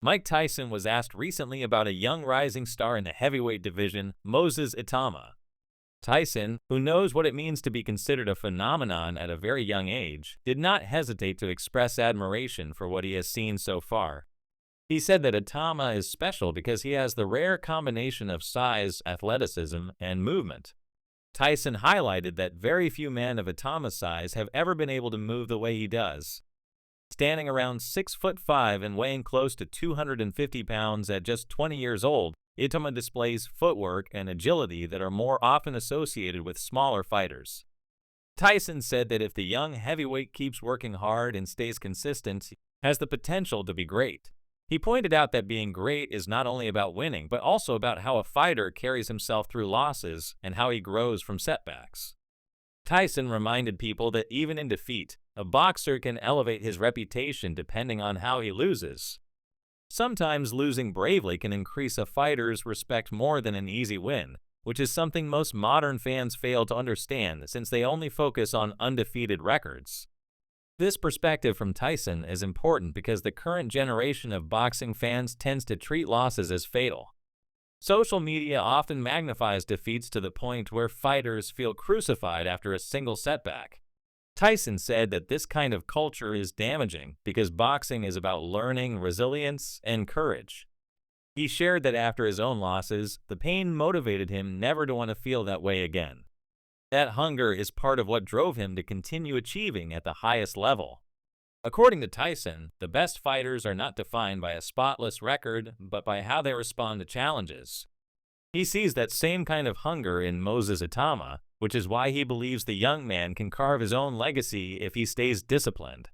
Mike Tyson was asked recently about a young rising star in the heavyweight division, Moses Itama. Tyson, who knows what it means to be considered a phenomenon at a very young age, did not hesitate to express admiration for what he has seen so far. He said that Itama is special because he has the rare combination of size, athleticism, and movement. Tyson highlighted that very few men of Itama's size have ever been able to move the way he does. Standing around 6'5" and weighing close to 250 pounds at just 20 years old, Itama displays footwork and agility that are more often associated with smaller fighters. Tyson said that if the young heavyweight keeps working hard and stays consistent, he has the potential to be great. He pointed out that being great is not only about winning, but also about how a fighter carries himself through losses and how he grows from setbacks. Tyson reminded people that even in defeat, a boxer can elevate his reputation depending on how he loses. Sometimes losing bravely can increase a fighter's respect more than an easy win, which is something most modern fans fail to understand since they only focus on undefeated records. This perspective from Tyson is important because the current generation of boxing fans tends to treat losses as fatal. Social media often magnifies defeats to the point where fighters feel crucified after a single setback. Tyson said that this kind of culture is damaging because boxing is about learning, resilience, and courage. He shared that after his own losses, the pain motivated him never to want to feel that way again. That hunger is part of what drove him to continue achieving at the highest level. According to Tyson, the best fighters are not defined by a spotless record, but by how they respond to challenges. He sees that same kind of hunger in Moses Itama, which is why he believes the young man can carve his own legacy if he stays disciplined.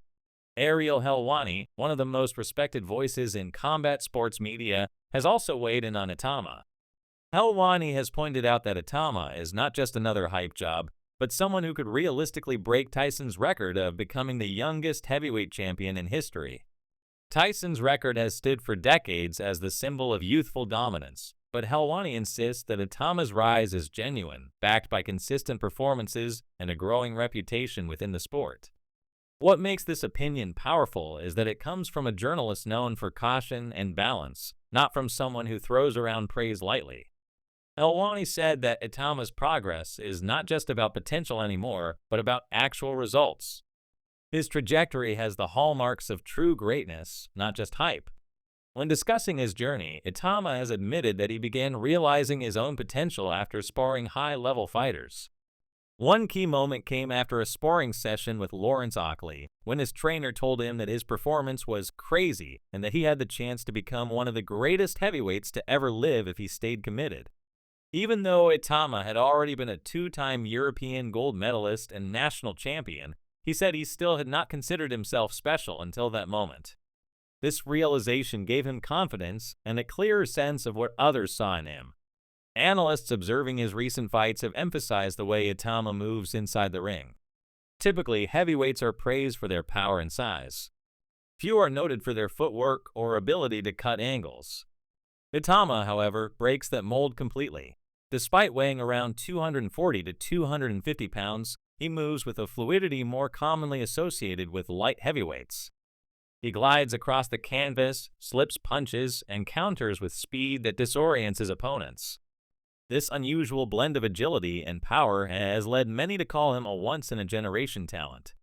Ariel Helwani, one of the most respected voices in combat sports media, has also weighed in on Itama. Helwani has pointed out that Itama is not just another hype job, but someone who could realistically break Tyson's record of becoming the youngest heavyweight champion in history. Tyson's record has stood for decades as the symbol of youthful dominance, but Helwani insists that Itama's rise is genuine, backed by consistent performances and a growing reputation within the sport. What makes this opinion powerful is that it comes from a journalist known for caution and balance, not from someone who throws around praise lightly. Helwani said that Itama's progress is not just about potential anymore, but about actual results. His trajectory has the hallmarks of true greatness, not just hype. When discussing his journey, Itama has admitted that he began realizing his own potential after sparring high-level fighters. One key moment came after a sparring session with Lawrence Oakley, when his trainer told him that his performance was crazy and that he had the chance to become one of the greatest heavyweights to ever live if he stayed committed. Even though Itama had already been a two-time European gold medalist and national champion, he said he still had not considered himself special until that moment. This realization gave him confidence and a clearer sense of what others saw in him. Analysts observing his recent fights have emphasized the way Itama moves inside the ring. Typically, heavyweights are praised for their power and size. Few are noted for their footwork or ability to cut angles. Itama, however, breaks that mold completely. Despite weighing around 240 to 250 pounds, he moves with a fluidity more commonly associated with light heavyweights. He glides across the canvas, slips punches, and counters with speed that disorients his opponents. This unusual blend of agility and power has led many to call him a once-in-a-generation talent.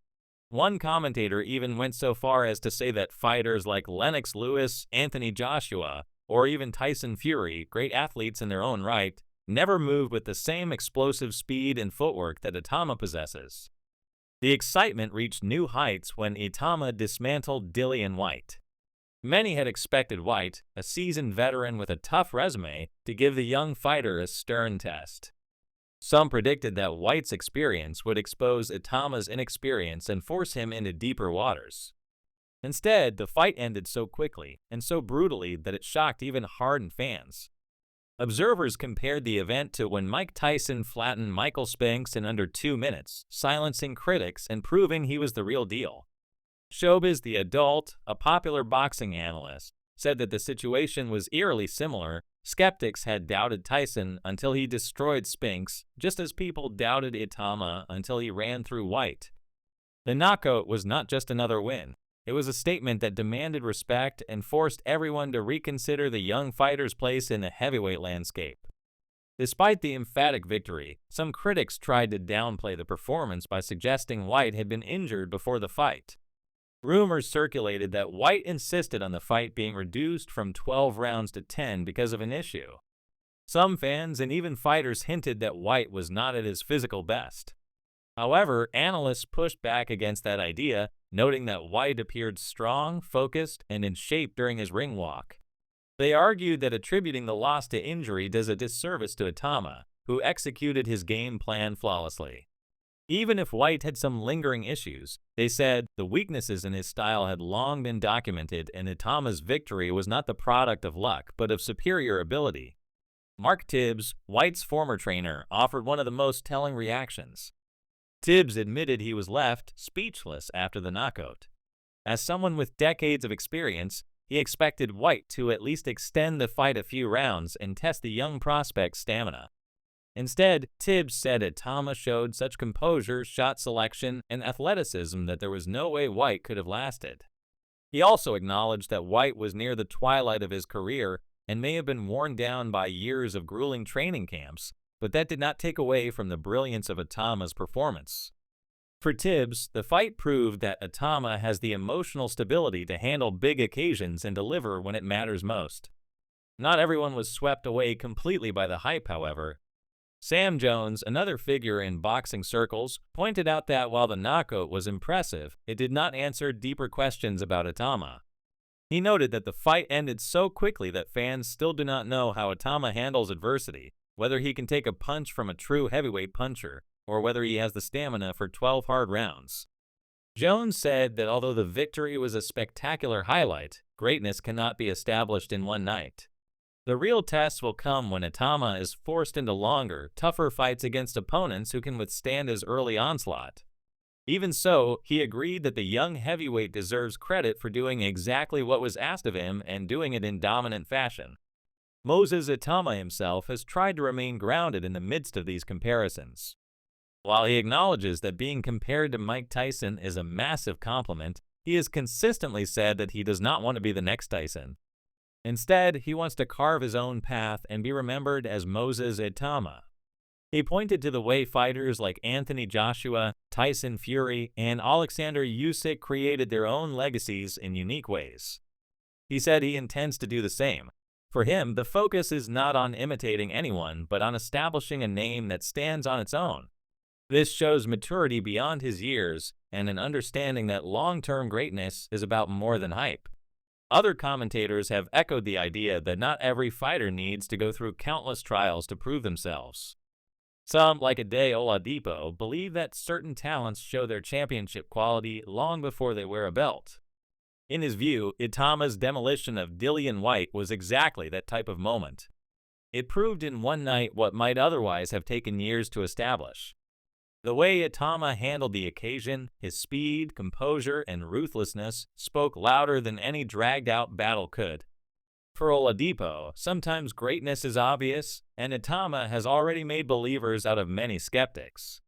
One commentator even went so far as to say that fighters like Lennox Lewis, Anthony Joshua, or even Tyson Fury, great athletes in their own right, never moved with the same explosive speed and footwork that Itama possesses. The excitement reached new heights when Itama dismantled Dillian Whyte. Many had expected Whyte, a seasoned veteran with a tough resume, to give the young fighter a stern test. Some predicted that Whyte's experience would expose Itama's inexperience and force him into deeper waters. Instead, the fight ended so quickly and so brutally that it shocked even hardened fans. Observers compared the event to when Mike Tyson flattened Michael Spinks in under 2 minutes, silencing critics and proving he was the real deal. Showbiz the Adult, a popular boxing analyst, said that the situation was eerily similar. Skeptics had doubted Tyson until he destroyed Spinks, just as people doubted Itama until he ran through Whyte. The knockout was not just another win. It was a statement that demanded respect and forced everyone to reconsider the young fighter's place in the heavyweight landscape. Despite the emphatic victory, some critics tried to downplay the performance by suggesting Whyte had been injured before the fight. Rumors circulated that Whyte insisted on the fight being reduced from 12 rounds to 10 because of an issue. Some fans and even fighters hinted that Whyte was not at his physical best. However, analysts pushed back against that idea, noting that Whyte appeared strong, focused, and in shape during his ring walk. They argued that attributing the loss to injury does a disservice to Itama, who executed his game plan flawlessly. Even if Whyte had some lingering issues, they said the weaknesses in his style had long been documented and Itama's victory was not the product of luck but of superior ability. Mark Tibbs, Whyte's former trainer, offered one of the most telling reactions. Tibbs admitted he was left speechless after the knockout. As someone with decades of experience, he expected Whyte to at least extend the fight a few rounds and test the young prospect's stamina. Instead, Tibbs said Itama showed such composure, shot selection, and athleticism that there was no way Whyte could have lasted. He also acknowledged that Whyte was near the twilight of his career and may have been worn down by years of grueling training camps, but that did not take away from the brilliance of Itama's performance. For Tibbs, the fight proved that Itama has the emotional stability to handle big occasions and deliver when it matters most. Not everyone was swept away completely by the hype, however. Sam Jones, another figure in boxing circles, pointed out that while the knockout was impressive, it did not answer deeper questions about Itama. He noted that the fight ended so quickly that fans still do not know how Itama handles adversity, whether he can take a punch from a true heavyweight puncher, or whether he has the stamina for 12 hard rounds. Jones said that although the victory was a spectacular highlight, greatness cannot be established in one night. The real test will come when Itama is forced into longer, tougher fights against opponents who can withstand his early onslaught. Even so, he agreed that the young heavyweight deserves credit for doing exactly what was asked of him and doing it in dominant fashion. Moses Itama himself has tried to remain grounded in the midst of these comparisons. While he acknowledges that being compared to Mike Tyson is a massive compliment, he has consistently said that he does not want to be the next Tyson. Instead, he wants to carve his own path and be remembered as Moses Itama. He pointed to the way fighters like Anthony Joshua, Tyson Fury, and Alexander Usyk created their own legacies in unique ways. He said he intends to do the same. For him, the focus is not on imitating anyone, but on establishing a name that stands on its own. This shows maturity beyond his years and an understanding that long-term greatness is about more than hype. Other commentators have echoed the idea that not every fighter needs to go through countless trials to prove themselves. Some, like Ade Oladipo, believe that certain talents show their championship quality long before they wear a belt. In his view, Itama's demolition of Dillian Whyte was exactly that type of moment. It proved in one night what might otherwise have taken years to establish. The way Itama handled the occasion, his speed, composure, and ruthlessness spoke louder than any dragged-out battle could. For Oladipo, sometimes greatness is obvious, and Itama has already made believers out of many skeptics.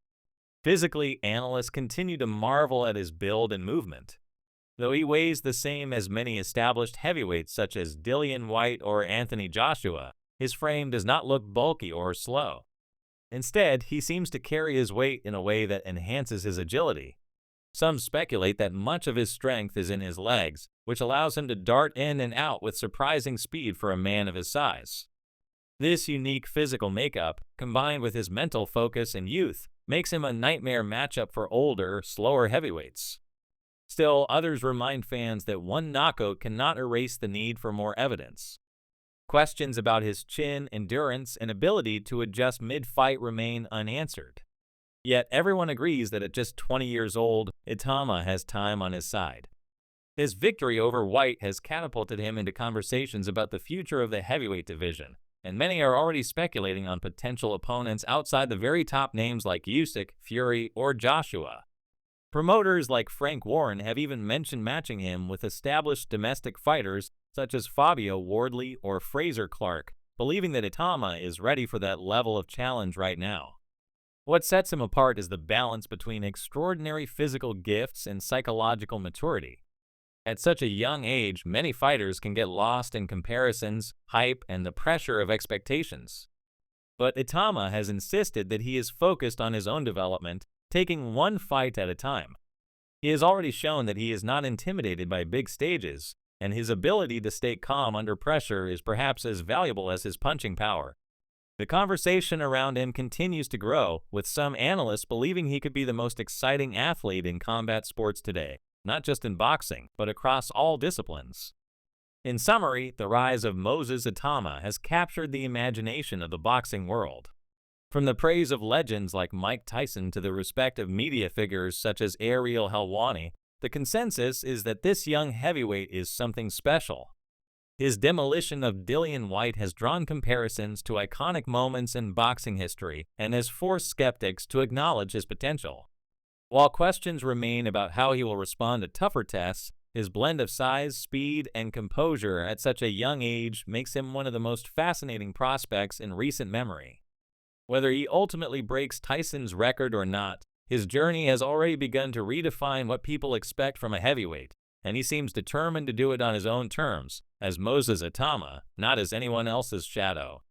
Physically, analysts continue to marvel at his build and movement. Though he weighs the same as many established heavyweights such as Dillian Whyte or Anthony Joshua, his frame does not look bulky or slow. Instead, he seems to carry his weight in a way that enhances his agility. Some speculate that much of his strength is in his legs, which allows him to dart in and out with surprising speed for a man of his size. This unique physical makeup, combined with his mental focus and youth, makes him a nightmare matchup for older, slower heavyweights. Still, others remind fans that one knockout cannot erase the need for more evidence. Questions about his chin, endurance, and ability to adjust mid-fight remain unanswered. Yet everyone agrees that at just 20 years old, Itama has time on his side. His victory over Whyte has catapulted him into conversations about the future of the heavyweight division, and many are already speculating on potential opponents outside the very top names like Usyk, Fury, or Joshua. Promoters like Frank Warren have even mentioned matching him with established domestic fighters such as Fabio Wardley or Fraser Clark, believing that Itama is ready for that level of challenge right now. What sets him apart is the balance between extraordinary physical gifts and psychological maturity. At such a young age, many fighters can get lost in comparisons, hype, and the pressure of expectations. But Itama has insisted that he is focused on his own development, taking one fight at a time. He has already shown that he is not intimidated by big stages, and his ability to stay calm under pressure is perhaps as valuable as his punching power. The conversation around him continues to grow, with some analysts believing he could be the most exciting athlete in combat sports today, not just in boxing, but across all disciplines. In summary, the rise of Moses Itama has captured the imagination of the boxing world. From the praise of legends like Mike Tyson to the respect of media figures such as Ariel Helwani, the consensus is that this young heavyweight is something special. His demolition of Dillian Whyte has drawn comparisons to iconic moments in boxing history and has forced skeptics to acknowledge his potential. While questions remain about how he will respond to tougher tests, his blend of size, speed, and composure at such a young age makes him one of the most fascinating prospects in recent memory. Whether he ultimately breaks Tyson's record or not, his journey has already begun to redefine what people expect from a heavyweight, and he seems determined to do it on his own terms, as Moses Itama, not as anyone else's shadow.